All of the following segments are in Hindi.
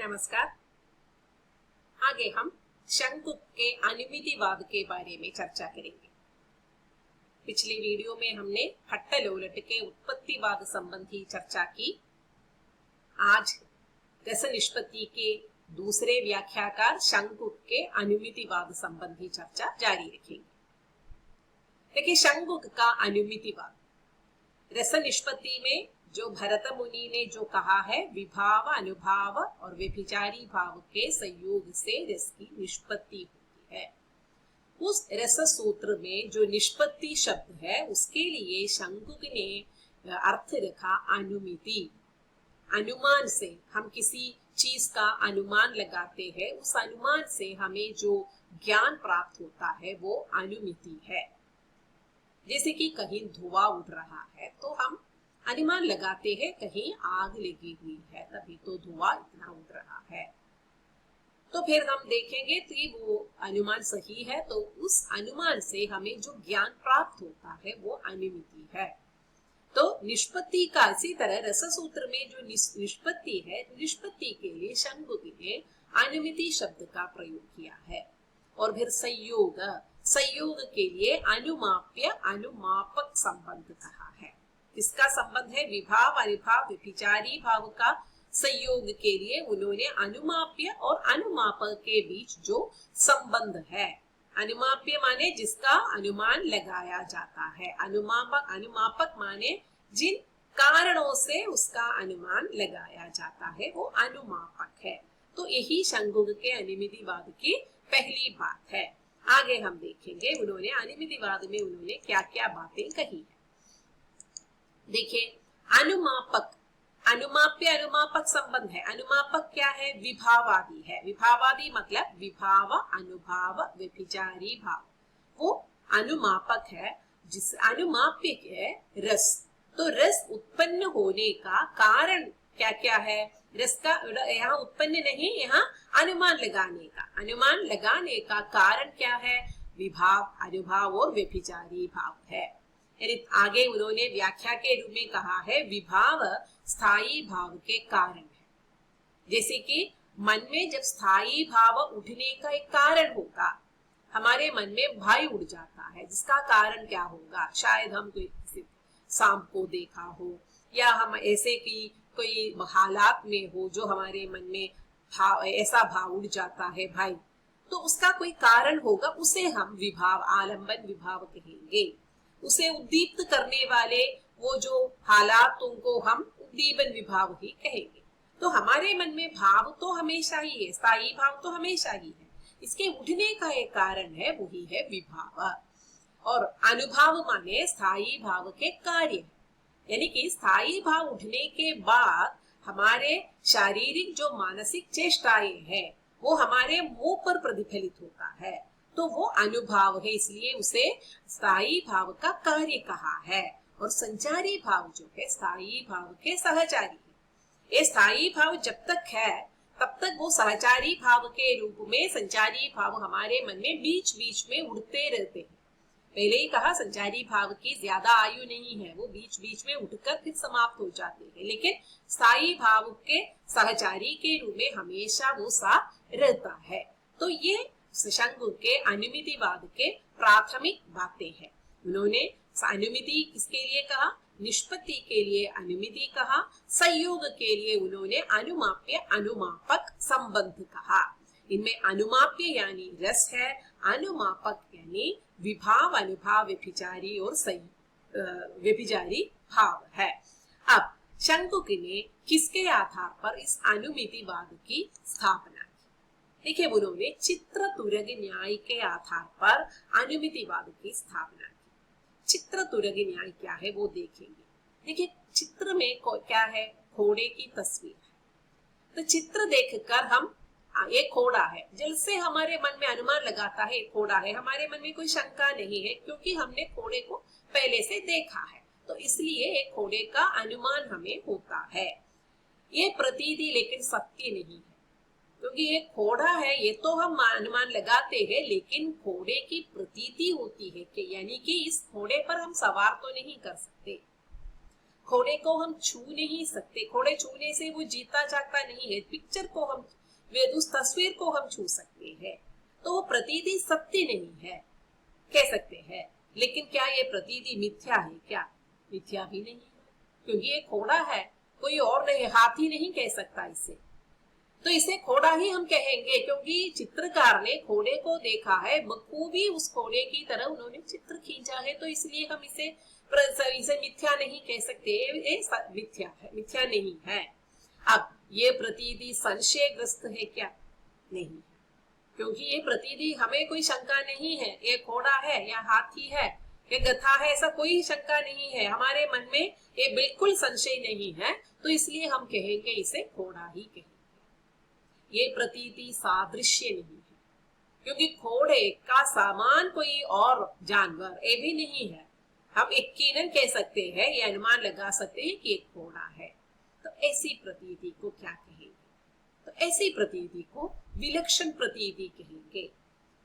नमस्कार। आगे हम शंकु के अनुमितिवाद के बारे में चर्चा करेंगे। पिछले वीडियो में हमने हट्टलोलट के उत्पत्तिवाद संबंधी चर्चा की। आज रस निष्पत्ति के दूसरे व्याख्याकार शंकु के अनुमितिवाद संबंधी चर्चा जारी रखेंगे। देखिए, शंकु का अनुमितिवाद रस निष्पत्ति में जो भरत मुनि ने जो कहा है, विभाव, अनुभाव और व्यभिचारी भाव के संयोग से रस की निष्पत्ति होती है। उस रस सूत्र में जो निष्पत्ति शब्द है, उसके लिए शंकुक ने अर्थ रखा अनुमिति। अनुमान से हम किसी चीज का अनुमान लगाते हैं, उस अनुमान से हमें जो ज्ञान प्राप्त होता है वो अनुमिति है। जैसे कि कहीं धुआं उड़ रहा है तो हम अनुमान लगाते हैं कहीं आग लगी हुई है, तभी तो धुआं इतना उड़ रहा है। तो फिर हम देखेंगे कि वो अनुमान सही है, तो उस अनुमान से हमें जो ज्ञान प्राप्त होता है वो अनुमिति है। तो निष्पत्ति का इसी तरह रस सूत्र में जो निष्पत्ति है, निष्पत्ति के लिए शंकुक ने अनुमिति शब्द का प्रयोग किया है। और फिर संयोग, संयोग के लिए अनुमाप्य अनुमापक संबंध कहा है। इसका संबंध है विभाव, अनुभाव, व्यभिचारी भाव का संयोग के लिए उन्होंने अनुमाप्य और अनुमापक के बीच जो संबंध है, अनुमाप्य माने जिसका अनुमान लगाया जाता है, अनुमापक माने जिन कारणों से उसका अनुमान लगाया जाता है वो अनुमापक है। तो यही शंकुक के अनुमितिवाद की पहली बात है। आगे हम देखेंगे उन्होंने अनुमितिवाद में उन्होंने क्या क्या बातें कही है। देखिए, अनुमापक, अनुमाप्य अनुमापक संबंध है। अनुमापक क्या है? विभावादि है। विभावादि मतलब विभाव, अनुभाव, व्यभिचारी भाव, वो अनुमापक है। जिस अनुमाप्य है रस, तो रस उत्पन्न होने का कारण क्या क्या है? रस का यहाँ उत्पन्न नहीं, यहाँ अनुमान लगाने का, अनुमान लगाने का कारण क्या है? विभाव, अनुभाव और व्यभिचारी भाव है। आगे उन्होंने व्याख्या के रूप में कहा है विभाव स्थायी भाव के कारण है। जैसे कि मन में जब स्थायी भाव उठने का एक कारण होगा, हमारे मन में भय उठ जाता है, जिसका कारण क्या होगा? शायद हम कोई सांप को देखा हो, या हम ऐसे की कोई हालात में हो जो हमारे मन में भाव, ऐसा भाव उठ जाता है भय, तो उसका कोई कारण होगा, उसे हम विभाव, आलंबन विभाव कहेंगे। उसे उद्दीप्त करने वाले वो जो हालातों को हम उद्दीपन विभाव ही कहेंगे। तो हमारे मन में भाव तो हमेशा ही है, स्थायी भाव तो हमेशा ही है, इसके उठने का एक कारण है, वही है विभाव। और अनुभाव माने स्थायी भाव के कार्य, यानी कि स्थायी भाव उठने के बाद हमारे शारीरिक जो मानसिक चेष्टाएं हैं वो हमारे मुंह पर प्रतिफलित होता है, तो वो अनुभाव है, इसलिए उसे स्थायी भाव का कार्य कहा है। और संचारी भाव जो है स्थायी भाव के सहचारी है। ये स्थायी भाव जब तक है तब तक वो सहचारी भाव के रूप में संचारी भाव हमारे मन में बीच बीच में उड़ते रहते हैं। पहले ही कहा, संचारी भाव की ज्यादा आयु नहीं है, वो बीच बीच में उठकर फिर समाप्त हो जाते हैं, लेकिन स्थायी भाव के सहचारी के रूप में हमेशा वो साथ रहता है। तो ये शंकुक के अनुमितिवाद के प्राथमिक बातें हैं। उन्होंने अनुमिति किसके लिए कहा? निष्पत्ति के लिए अनुमिति कहा। संयोग के लिए उन्होंने अनुमाप्य अनुमापक संबंध कहा। इनमें अनुमाप्य यानी रस है, अनुमापक यानी विभाव, अनुभाव, व्यभिचारी और व्यभिचारी भाव है। अब शंकुक ने किसके आधार पर इस अनुमितिवाद की स्थापना? देखिए, उन्होंने चित्रतुरग न्याय के आधार पर अनुमितिवाद की स्थापना की। चित्रतुरग न्याय क्या है वो देखेंगे। देखिए, चित्र में क्या है? घोड़े की तस्वीर है। तो चित्र देखकर हम, एक घोड़ा है, जैसे हमारे मन में अनुमान लगाता है एक घोड़ा है, हमारे मन में कोई शंका नहीं है, क्योंकि हमने घोड़े को पहले से देखा है, तो इसलिए एक घोड़े का अनुमान हमें होता है। ये प्रतीति लेकिन सत्य नहीं है, क्योंकि एक घोड़ा है ये तो हम अनुमान लगाते हैं, लेकिन घोड़े की प्रतीति होती है कि यानी कि इस घोड़े पर हम सवार तो नहीं कर सकते। घोड़े को हम छू नहीं सकते, घोड़े छूने से वो जीता जागता नहीं है। पिक्चर को हम, उस तस्वीर को हम छू सकते हैं, तो वो प्रतीति सत्य नहीं है कह सकते हैं। लेकिन क्या ये प्रतीति मिथ्या है क्या? मिथ्या भी नहीं है, क्योंकि ये घोड़ा है, कोई और नहीं, हाथी नहीं कह सकता इसे, तो इसे घोड़ा ही हम कहेंगे, क्योंकि चित्रकार ने घोड़े को देखा है, बखूबी उस घोड़े की तरह उन्होंने चित्र खींचा है, तो इसलिए हम इसे मिथ्या नहीं कह सकते। ये मिथ्या है, मिथ्या नहीं है। अब ये प्रतीति संशयग्रस्त है क्या? नहीं, क्योंकि ये प्रतीति हमें कोई शंका नहीं है, ये घोड़ा है या हाथी है या गधा है, ऐसा कोई शंका नहीं है हमारे मन में, ये बिल्कुल संशय नहीं है, तो इसलिए हम कहेंगे इसे घोड़ा ही कहेंगे। ये प्रतीति सादृश्य नहीं है, क्योंकि घोड़े का सामान कोई और जानवर ये भी नहीं है। हम यकीनन कह सकते हैं, ये अनुमान लगा सकते हैं कि एक घोड़ा है। तो ऐसी प्रतीति को क्या कहेंगे? तो ऐसी प्रतीति को विलक्षण प्रतीति कहेंगे,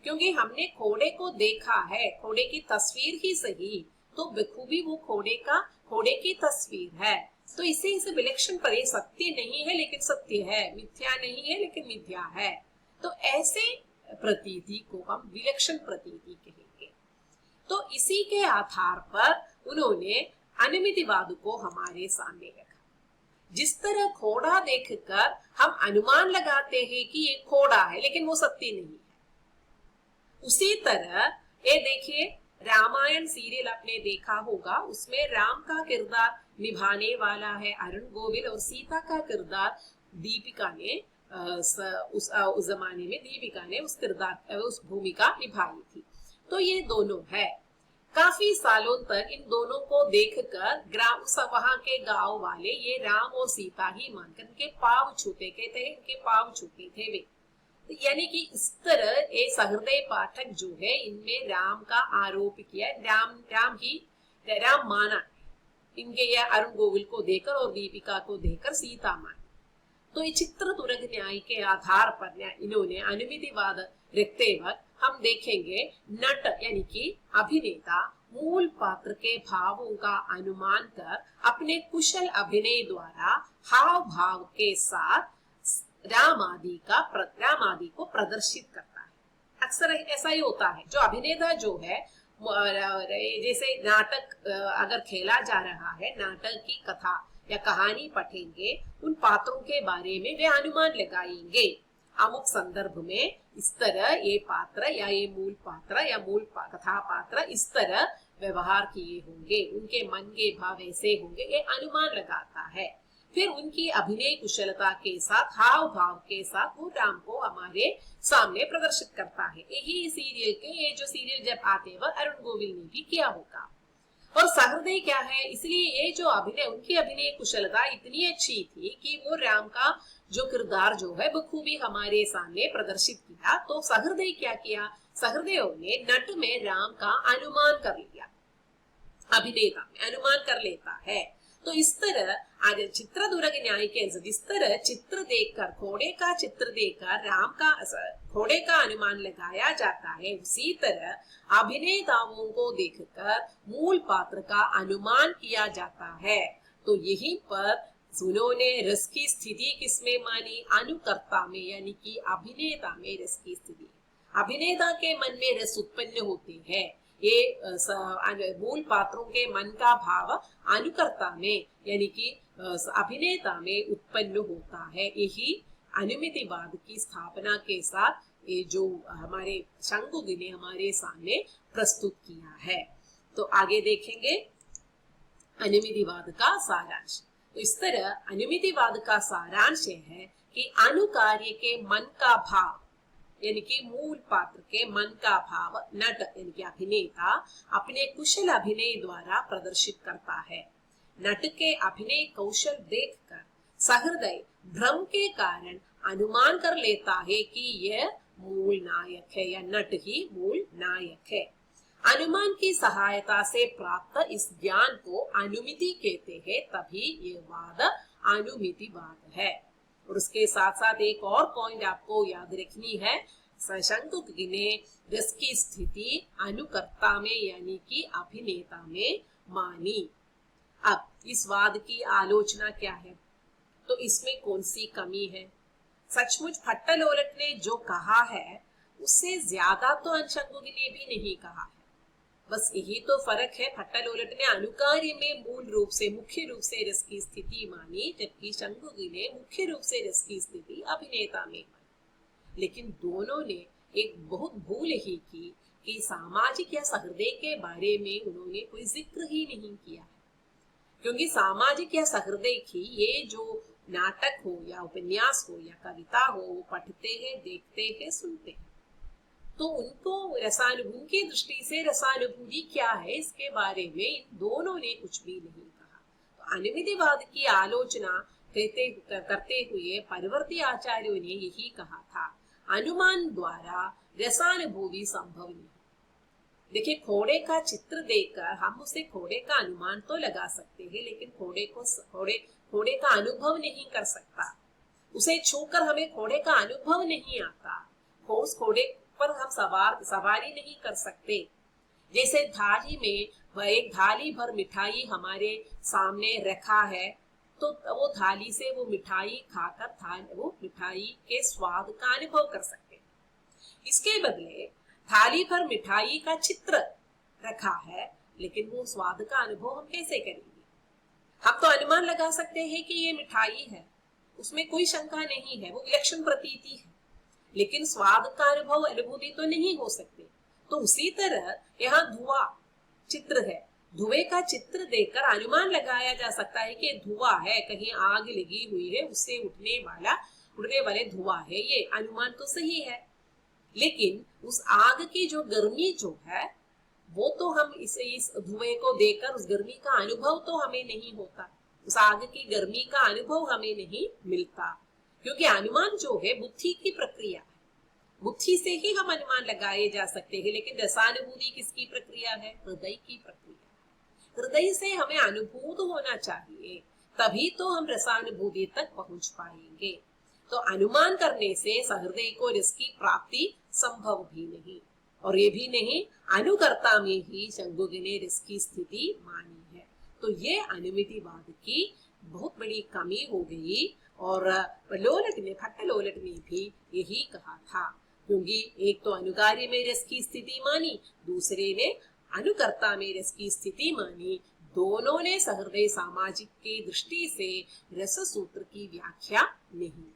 क्योंकि हमने घोड़े को देखा है, घोड़े की तस्वीर ही सही, तो बखूबी वो घोड़े की तस्वीर है, तो इसे विलक्षण पर, सत्य नहीं है लेकिन सत्य है, मिथ्या नहीं है लेकिन मिथ्या है, तो ऐसे प्रतीति को हम विलक्षण प्रतीति कहेंगे। तो इसी के आधार पर उन्होंने अनुमितिवाद को हमारे सामने रखा। जिस तरह घोड़ा देखकर हम अनुमान लगाते हैं कि ये घोड़ा है, लेकिन वो सत्य नहीं है, उसी तरह ये देखिए, रामायण सीरियल आपने देखा होगा, उसमें राम का किरदार निभाने वाला है अरुण गोविल, और सीता का किरदार दीपिका ने उस जमाने में दीपिका ने उस भूमिका निभाई थी। तो ये दोनों है, काफी सालों तक इन दोनों को देखकर वहां के गांव वाले ये राम और सीता ही मानकर इनके पांव छूते, कहते हैं इनके पांव छूते थे वे। तो यानी कि इस तरह ये सहृदय पाठक जो है, इनमें राम का आरोप किया, राम माना इनके, या अरुण गोविल को देखकर और दीपिका को देखकर सीता माना। तो ये चित्रतुरग न्याय के आधार पर इन्होंने अनुमितिवाद रखते वक्त हम देखेंगे, नट यानी कि अभिनेता मूल पात्र के भावों का अनुमान कर अपने कुशल अभिनय द्वारा हाव भाव के साथ राम आदि को प्रदर्शित करता है। अक्सर ऐसा ही होता है, जो अभिनेता जो है, जैसे नाटक अगर खेला जा रहा है, नाटक की कथा या कहानी पढ़ेंगे, उन पात्रों के बारे में वे अनुमान लगाएंगे। अमुक संदर्भ में इस तरह ये पात्र या ये मूल पात्र या मूल कथा पात्र इस तरह व्यवहार किए होंगे, उनके मन के भाव ऐसे होंगे, ये अनुमान लगाता है। फिर उनकी अभिनय कुशलता के साथ, हाव भाव के साथ वो राम को हमारे सामने प्रदर्शित करता है। यही सीरियल के, ये जो सीरियल जब आते वह अरुण गोविल ने भी किया होगा। और सहृदय क्या है, इसलिए ये जो अभिनय, उनकी अभिनय कुशलता इतनी अच्छी थी कि वो राम का जो किरदार जो है बखूबी हमारे सामने प्रदर्शित किया। तो सहृदय क्या किया, सहृदयों ने नट में राम का अनुमान कर लिया, अभिनेता में अनुमान कर लेता है। तो इस तरह आज चित्रदुर्ग न्याय के जिस तरह चित्र देखकर, घोड़े का चित्र देखकर घोड़े का अनुमान लगाया जाता है, उसी तरह अभिनेताओं को देखकर मूल पात्र का अनुमान किया जाता है। तो यहीं पर उन्होंने रस की स्थिति किसमें मानी, अनुकर्ता में, यानी कि अभिनेता में रस की स्थिति। अभिनेता के मन में रस उत्पन्न होते हैं, ये मूल पात्रों के मन का भाव अनुकर्ता में यानी कि अभिनेता में उत्पन्न होता है। यही अनुमितिवाद की स्थापना के साथ ये जो हमारे शंकुग ने हमारे सामने प्रस्तुत किया है। तो आगे देखेंगे अनुमितिवाद का सारांश। तो इस तरह अनुमितिवाद का सारांश है कि अनुकार्य के मन का भाव यानी कि मूल पात्र के मन का भाव नट यानी कि अभिनेता अपने कुशल अभिनय द्वारा प्रदर्शित करता है। नट के अभिनय कौशल देखकर सहृदय भ्रम के कारण अनुमान कर लेता है कि यह मूल नायक है या नट ही मूल नायक है। अनुमान की सहायता से प्राप्त इस ज्ञान को अनुमिति कहते हैं, तभी ये वाद अनुमितिवाद है। और उसके साथ साथ एक और पॉइंट आपको याद रखनी है, शंकुक ने रस की स्थिति अनुकर्ता में यानी कि अभिनेता में मानी। अब इस वाद की आलोचना क्या है, तो इसमें कौन सी कमी है? सचमुच भट्टलोलट ने जो कहा है उससे ज्यादा तो अनशंकुकी ने भी नहीं कहा है। बस यही तो फर्क है, भट्टलोलट ने अनुकार्य में मूल रूप से मुख्य रूप से रस की स्थिति मानी, जबकि शंकुकी ने मुख्य रूप से रस की स्थिति अभिनेता में मानी। लेकिन दोनों ने एक बहुत भूल ही की कि सामाजिक या सहृदय के बारे में उन्होंने कोई जिक्र ही नहीं किया है। क्योंकि सामाजिक या सहृदय की ये जो नाटक हो या उपन्यास हो या कविता हो, वो पढ़ते हैं, देखते हैं, सुनते हैं, तो उनको उनकी दृष्टि से रसानुभूति क्या है इसके बारे में इन दोनों ने कुछ भी नहीं कहा। तो अनुमितिवाद की आलोचना करते हुए परवर्ती आचार्यों ने यही कहा था, अनुमान द्वारा रसानुभूति संभव नहीं। देखिए, घोड़े का चित्र देखकर हम उसे घोड़े का अनुमान तो लगा सकते हैं, लेकिन घोड़े का अनुभव नहीं कर सकता। उसे छूकर हमें घोड़े का अनुभव नहीं आता। उस घोड़े पर हम सवारी नहीं कर सकते। जैसे थाली में एक थाली भर मिठाई हमारे सामने रखा है, तो वो थाली से वो मिठाई खाकर वो मिठाई के स्वाद का अनुभव कर सकते हैं। इसके बदले थाली पर मिठाई का चित्र रखा है, लेकिन वो स्वाद का अनुभव हम कैसे करेंगे? हम तो अनुमान लगा सकते हैं कि ये मिठाई है, उसमें कोई शंका नहीं है, वो विलक्षण प्रतीति है, लेकिन स्वाद का अनुभूति तो नहीं हो सकते। तो उसी तरह यहाँ धुआं चित्र है, धुएं का चित्र देखकर अनुमान लगाया जा सकता है कि धुआं है, कहीं आग लगी हुई है, उससे उठने वाले धुआं है, ये अनुमान तो सही है। लेकिन उस आग की जो गर्मी जो है, वो तो हम इस धुएं को देखकर उस गर्मी का अनुभव तो हमें नहीं होता, उस आग की गर्मी का अनुभव हमें नहीं मिलता, क्योंकि अनुमान जो है बुद्धि की प्रक्रिया है, बुद्धि से ही हम अनुमान लगाए जा सकते हैं। लेकिन रसानुभूति किसकी प्रक्रिया है? हृदय की प्रक्रिया है। हृदय से हमें अनुभूत होना चाहिए, तभी तो हम रसानुभूति तक पहुंच पाएंगे। तो अनुमान करने से सहृदय को रस की प्राप्ति संभव भी नहीं, और ये भी नहीं अनुकर्ता में ही शंकुकी ने रस की स्थिति मानी है। तो ये अनुमितिवाद की बहुत बड़ी कमी हो गई, और भट्टलोलट ने भी यही कहा था, क्योंकि एक तो अनुकार्य में रस की स्थिति मानी, दूसरे ने अनुकर्ता में रस की स्थिति मानी। दोनों ने सहृदय सामाजिक की दृष्टि से रस सूत्र की व्याख्या नहीं,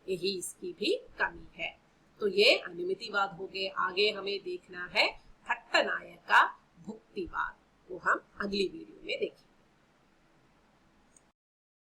यही इसकी भी कमी है। तो ये अनुमितिवाद हो गए। आगे हमें देखना है भट्टनायक का भुक्तिवाद, वो हम अगली वीडियो में देखेंगे।